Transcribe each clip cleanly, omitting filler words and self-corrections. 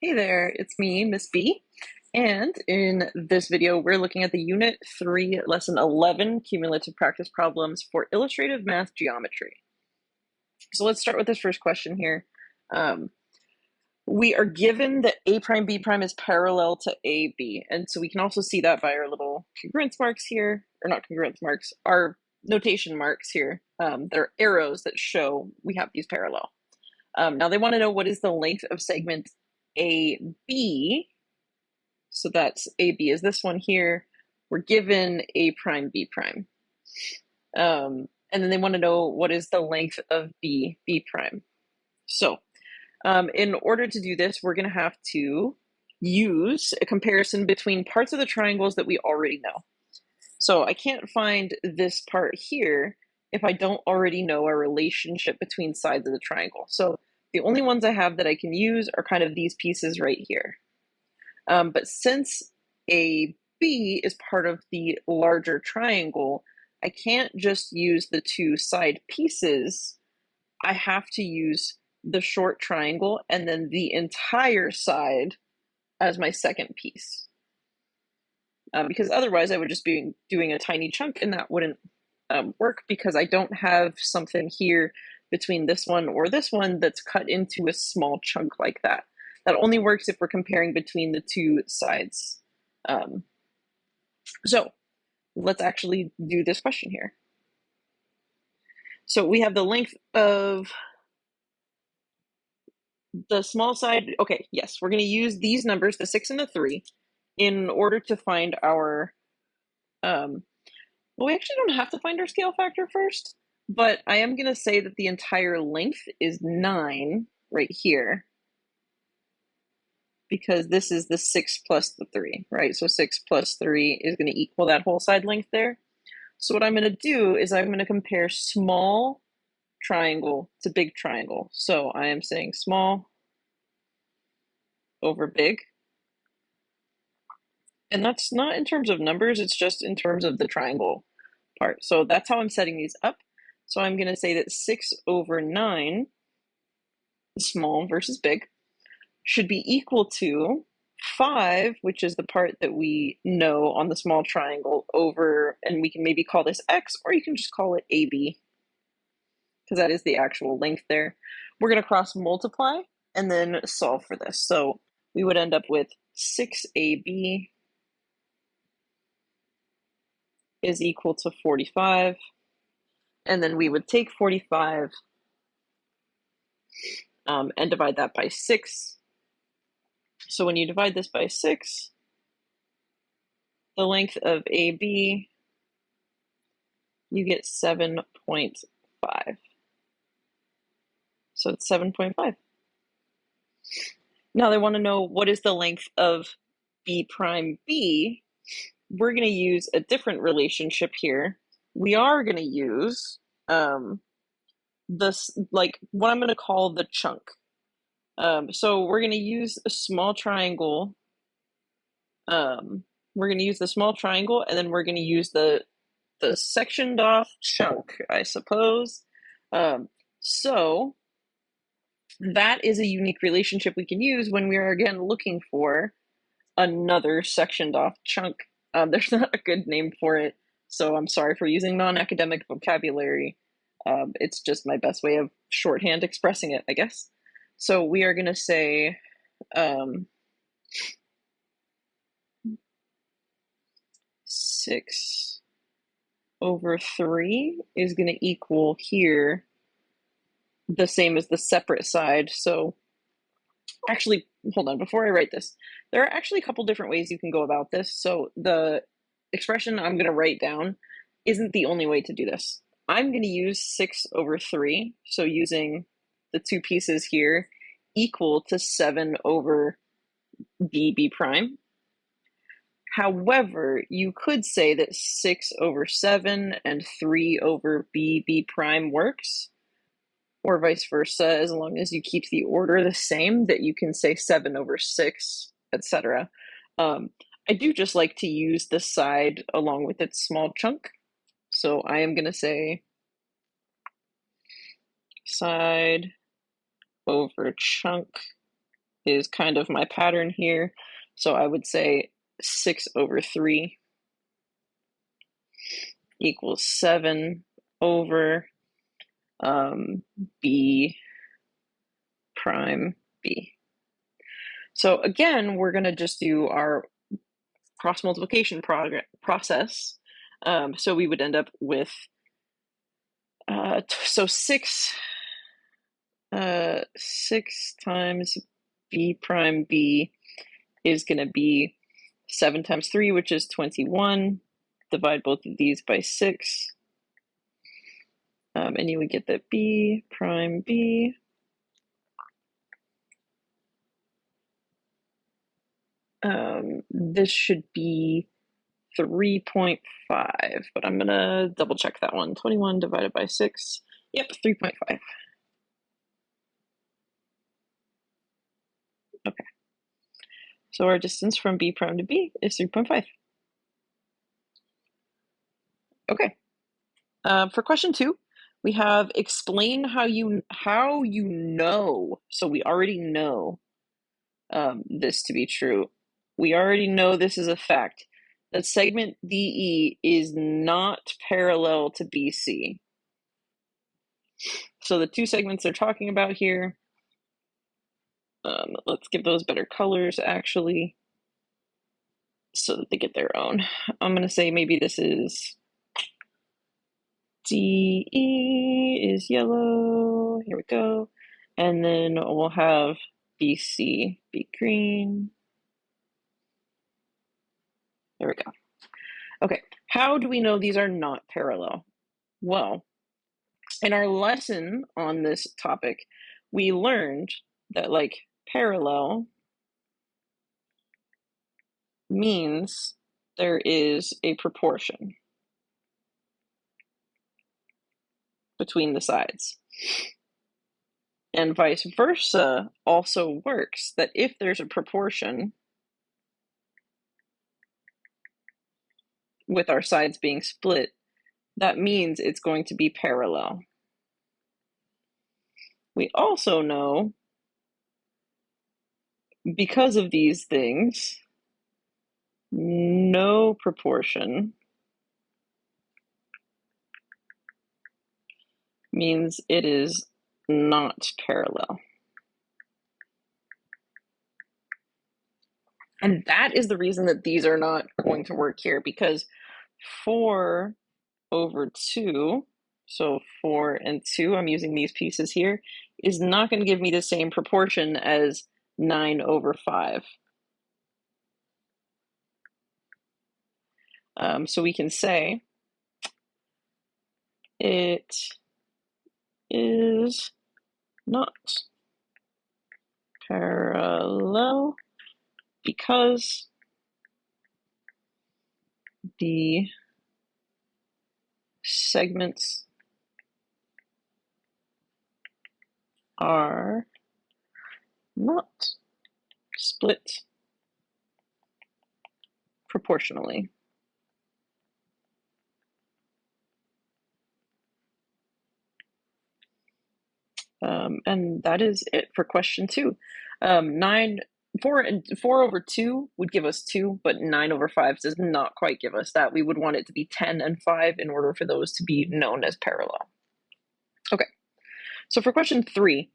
Hey there, it's me, Miss B. And in this video, we're looking at the Unit 3, Lesson 11, Cumulative Practice Problems for Illustrative Math Geometry. So let's start with this first question here. We are given that A prime B prime is parallel to AB. And so we can also see that by our little congruence marks here, or not congruence marks, our notation marks here. They're arrows that show we have these parallel. Now they want to know what is the length of segment AB. So that's AB is this one here. We're given A prime, B prime. And then they want to know what is the length of B prime. So in order to do this, we're going to have to use a comparison between parts of the triangles that we already know. So I can't find this part here if I don't already know a relationship between sides of the triangle. So the only ones I have that I can use are kind of these pieces right here. But since AB is part of the larger triangle, I can't just use the two side pieces. I have to use the short triangle and then the entire side as my second piece. Because otherwise I would just be doing a tiny chunk and that wouldn't work because I don't have something here between this one or this one that's cut into a small chunk like that. That only works if we're comparing between the two sides. So let's actually do this question here. So we have the length of the small side. Okay, yes, we're going to use these numbers, the 6 and the 3, in order to find our, well, we actually don't have to find our scale factor first, but I am going to say that the entire length is 9 right here, because this is the 6 plus the 3, right? So 6 plus 3 is going to equal that whole side length there. So what I'm going to do is I'm going to compare small triangle to big triangle. So I am saying small over big. And that's not in terms of numbers, it's just in terms of the triangle part. So that's how I'm setting these up. So I'm going to say that 6 over 9, small versus big, should be equal to 5, which is the part that we know on the small triangle, over, and we can maybe call this x, or you can just call it AB, because that is the actual length there. We're going to cross multiply and then solve for this. So we would end up with 6AB is equal to 45. And then we would take 45 and divide that by 6. So when you divide this by 6, the length of AB, you get 7.5. So it's 7.5. Now they want to know what is the length of B prime B. We're going to use a different relationship here. We are going to use this, like what I'm going to call the chunk. So we're going to use a small triangle. We're going to use the small triangle, and then we're going to use the sectioned off chunk, I suppose. So that is a unique relationship we can use when we are again looking for another sectioned off chunk. There's not a good name for it, so I'm sorry for using non-academic vocabulary. It's just my best way of shorthand expressing it, I guess. So we are going to say 6 over 3 is going to equal here the same as the separate side. So actually, hold on, before I write this, there are actually a couple different ways you can go about this. So the expression I'm going to write down isn't the only way to do this. I'm going to use 6 over 3, so using the two pieces here, equal to 7 over B prime. However, you could say that 6 over 7 and 3 over B prime works, or vice versa, as long as you keep the order the same, that you can say 7 over 6, etc. I do just like to use the side along with its small chunk. So I am going to say side over chunk is kind of my pattern here. So I would say 6/3 equals 7 over b prime b. So again, we're going to just do our cross multiplication process. So we would end up with, so 6 times b prime b is going to be 7 times 3, which is 21. Divide both of these by 6. And you would get that b prime b this should be 3.5, but I'm going to double check that one. 21 divided by 6. Yep, 3.5. Okay. So our distance from b prime to b is 3.5. Okay. For question 2, we have explain how you know. So we already know this to be true. We already know this is a fact, that segment DE is not parallel to BC. So the two segments they're talking about here, let's give those better colors actually, so that they get their own. I'm going to say maybe this is DE is yellow. Here we go. And then we'll have BC be green. There we go. Okay, how do we know these are not parallel? Well, in our lesson on this topic, we learned that like parallel means there is a proportion between the sides. And vice versa also works, that if there's a proportion with our sides being split, that means it's going to be parallel. We also know, because of these things, no proportion means it is not parallel. And that is the reason that these are not going to work here, because 4/2, so 4 and 2, I'm using these pieces here, is not going to give me the same proportion as 9/5. So we can say it is not parallel because the segments are not split proportionally. And that is it for question 2. 4/2 would give us 2, but 9/5 does not quite give us that. We would want it to be 10 and 5 in order for those to be known as parallel. Okay, so for question 3,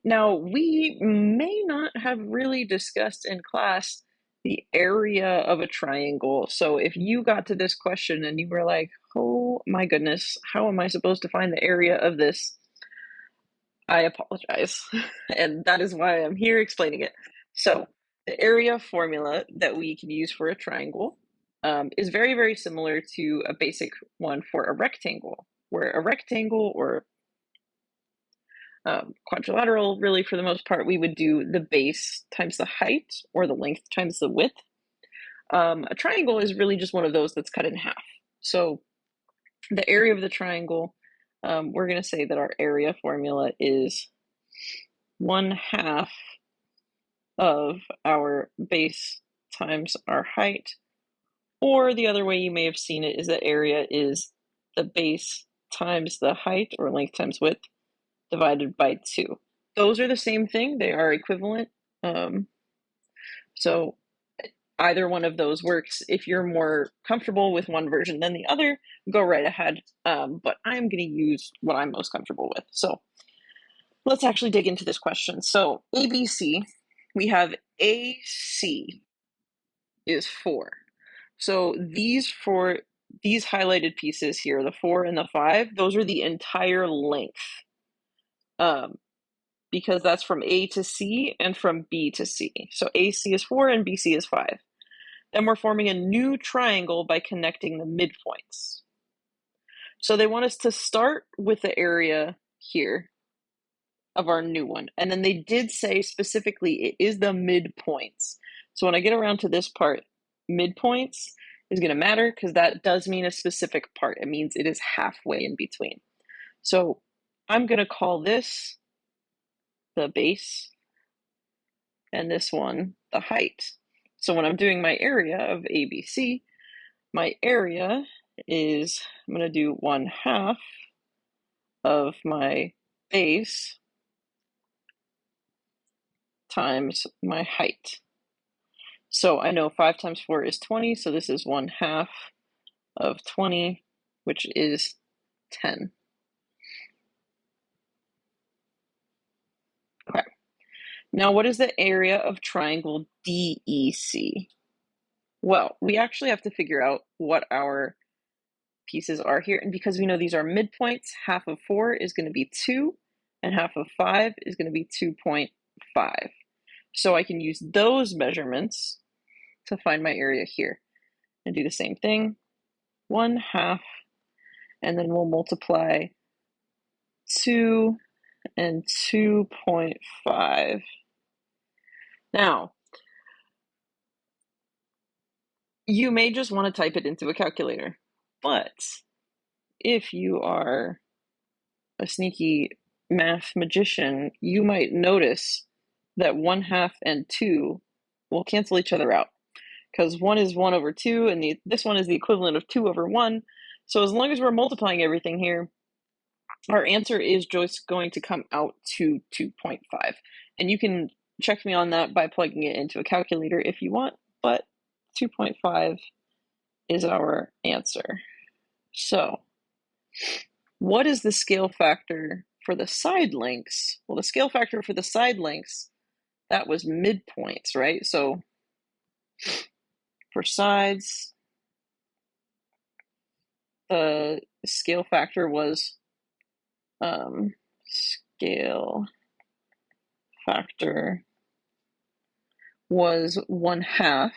now we may not have really discussed in class the area of a triangle. So if you got to this question and you were like, oh my goodness, how am I supposed to find the area of this? I apologize. And that is why I'm here explaining it. So the area formula that we can use for a triangle is very, very similar to a basic one for a rectangle, where a rectangle or quadrilateral, really for the most part, we would do the base times the height or the length times the width. A triangle is really just one of those that's cut in half. So the area of the triangle, we're going to say that our area formula is 1/2 of our base times our height, or the other way you may have seen it is that area is the base times the height or length times width divided by 2. those are the same thing. They are equivalent. So either one of those works. If you're more comfortable with one version than the other, go right ahead. But I'm going to use what I'm most comfortable with. So let's actually dig into this question. So ABC, we have AC is 4. So these highlighted pieces here, the 4 and the 5, those are the entire length. Because that's from A to C and from B to C. So AC is 4 and BC is 5. Then we're forming a new triangle by connecting the midpoints. So they want us to start with the area here of our new one. And then they did say specifically it is the midpoints. So when I get around to this part, midpoints is going to matter because that does mean a specific part. It means it is halfway in between. So I'm going to call this the base and this one the height. So when I'm doing my area of ABC, my area is, I'm going to do 1/2 of my base times my height. So I know 5 times 4 is 20, so this is 1/2 of 20, which is 10. Okay. Now what is the area of triangle DEC? Well, we actually have to figure out what our pieces are here. And because we know these are midpoints, 1/2 of 4 is going to be 2, and 1/2 of 5 is going to be 2.5. So I can use those measurements to find my area here. And do the same thing, 1/2, and then we'll multiply 2 and 2.5. Now, you may just want to type it into a calculator, but if you are a sneaky math magician, you might notice that 1/2 and 2 will cancel each other out because 1 is 1 over 2 and this one is the equivalent of 2 over 1. So as long as we're multiplying everything here, our answer is just going to come out to 2.5. And you can check me on that by plugging it into a calculator if you want, but 2.5 is our answer. So what is the scale factor for the side lengths? Well, the scale factor for the side lengths, that was midpoints, right? So for sides, the scale factor was scale factor was 1/2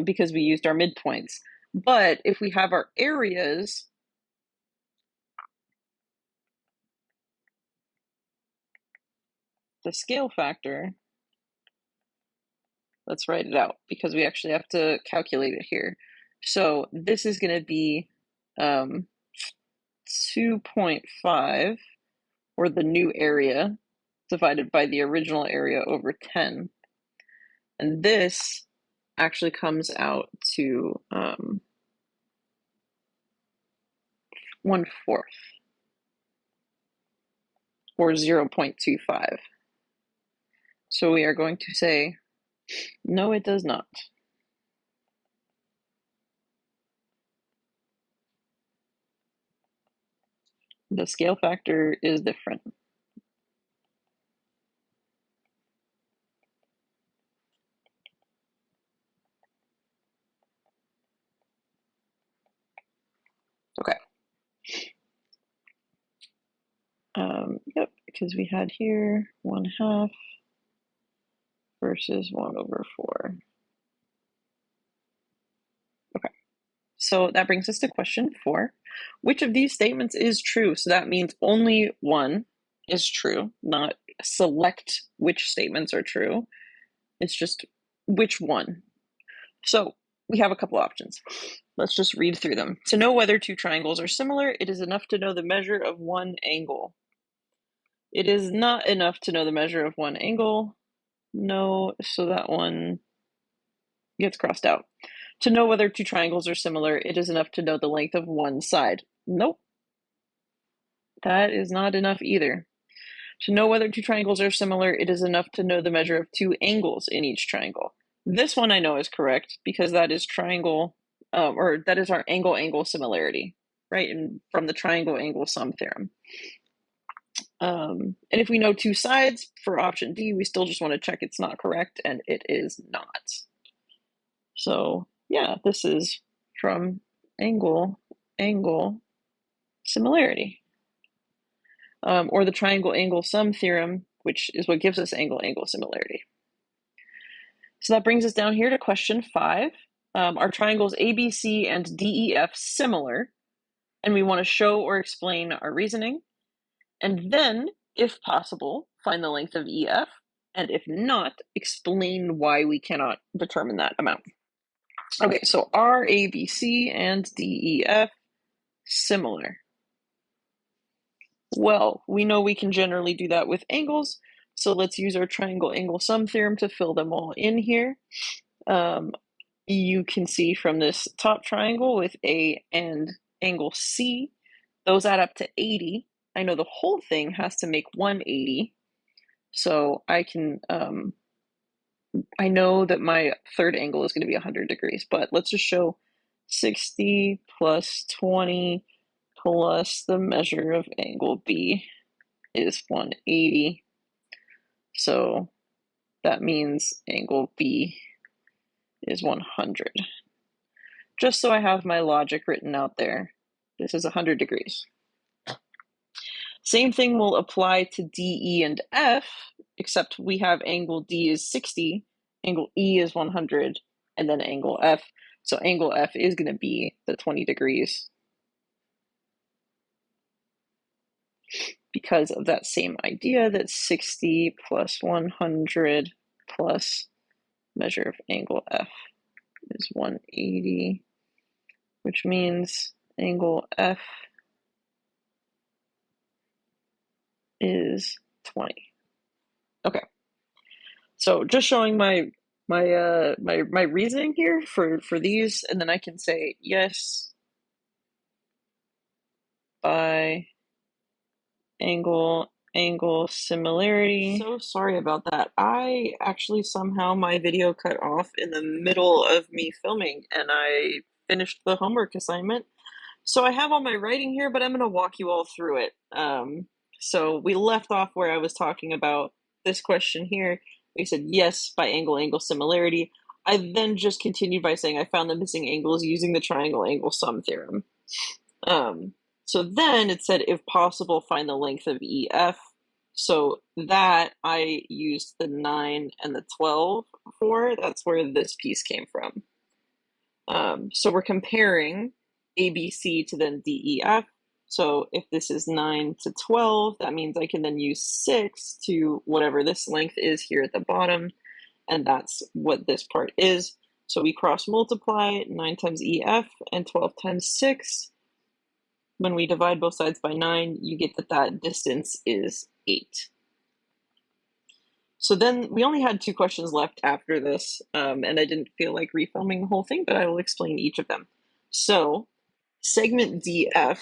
because we used our midpoints. But if we have our areas, the scale factor, let's write it out because we actually have to calculate it here. So this is going to be 2.5, or the new area, divided by the original area over 10. And this actually comes out to 1/4, or 0.25. So we are going to say, no, it does not. The scale factor is different. Okay. Yep, because we had here 1/2 versus 1 over 4. Okay, so that brings us to question 4. Which of these statements is true? So that means only one is true, not select which statements are true. It's just which one. So we have a couple options. Let's just read through them. To know whether two triangles are similar, it is enough to know the measure of one angle. It is not enough to know the measure of one angle. No, so that one gets crossed out. To know whether two triangles are similar, it is enough to know the length of one side. Nope. That is not enough either. To know whether two triangles are similar, it is enough to know the measure of two angles in each triangle. This one I know is correct because that is triangle, or that is our angle-angle similarity, right? And from the triangle angle sum theorem. And if we know two sides for option D, we still just want to check it's not correct, and it is not. So yeah, this is from angle-angle similarity. Or the triangle angle sum theorem, which is what gives us angle-angle similarity. So that brings us down here to question 5. Are triangles ABC and DEF similar? And we want to show or explain our reasoning. And then, if possible, find the length of EF. And if not, explain why we cannot determine that amount. Okay, so are ABC and DEF similar? Well, we know we can generally do that with angles, so let's use our triangle angle sum theorem to fill them all in here. You can see from this top triangle with A and angle C, those add up to 80. I know the whole thing has to make 180, so I can, I know that my third angle is going to be 100 degrees, but let's just show 60 plus 20 plus the measure of angle B is 180. So that means angle B is 100. Just so I have my logic written out there, this is 100 degrees. Same thing will apply to D, E, and F, except we have angle D is 60, angle E is 100, and then angle F. So angle F is going to be the 20 degrees because of that same idea that 60 plus 100 plus measure of angle F is 180, which means angle F is 20. Okay, so just showing my reasoning here for these, and then I can say yes by angle similarity. So sorry about that. I actually somehow my video cut off in the middle of me filming, and I finished the homework assignment. So I have all my writing here, but I'm going to walk you all through it. So we left off where I was talking about this question here. We said yes by angle-angle similarity. I then just continued by saying I found the missing angles using the triangle angle sum theorem. So then it said, if possible, find the length of EF. So that I used the 9 and the 12 for. That's where this piece came from. So we're comparing ABC to then DEF. So if this is 9 to 12, that means I can then use 6 to whatever this length is here at the bottom, and that's what this part is. So we cross multiply 9 times EF and 12 times 6. When we divide both sides by 9, you get that that distance is 8. So then we only had 2 questions left after this, and I didn't feel like refilming the whole thing, but I will explain each of them. So segment DF,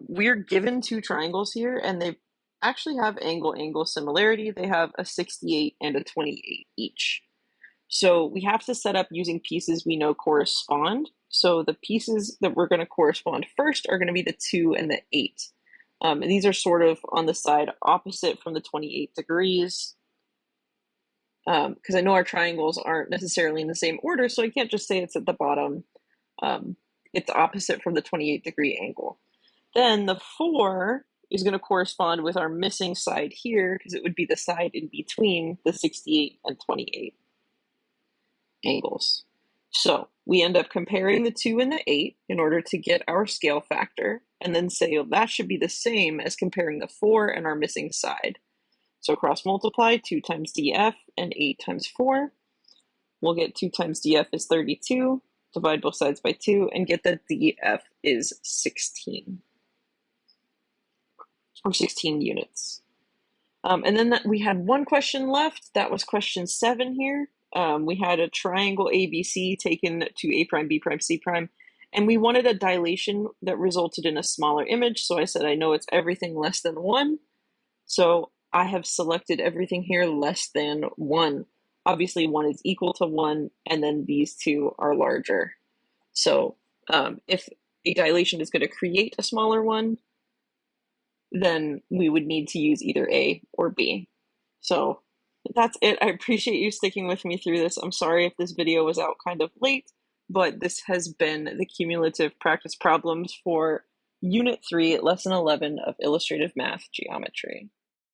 we're given 2 triangles here, and they actually have angle-angle similarity. They have a 68 and a 28 each. So we have to set up using pieces we know correspond. So the pieces that we're going to correspond first are going to be the 2 and the 8. And these are sort of on the side opposite from the 28 degrees. Because I know our triangles aren't necessarily in the same order, so I can't just say it's at the bottom. It's opposite from the 28-degree angle. Then the 4 is going to correspond with our missing side here, because it would be the side in between the 68 and 28 angles. So we end up comparing the 2 and the 8 in order to get our scale factor, and then say, oh, that should be the same as comparing the 4 and our missing side. So cross multiply 2 times DF and 8 times 4. We'll get 2 times DF is 32, divide both sides by 2, and get that DF is 16, or 16 units. And then we had one question left. That was question 7 here. We had a triangle ABC taken to A prime, B prime, C prime, and we wanted a dilation that resulted in a smaller image. So I said, I know it's everything less than 1. So I have selected everything here less than 1. Obviously, 1 is equal to 1, and then these two are larger. So if a dilation is going to create a smaller one, then we would need to use either A or B. So that's it. I appreciate you sticking with me through this. I'm sorry if this video was out kind of late, but this has been the cumulative practice problems for Unit 3, Lesson 11 of Illustrative Math Geometry.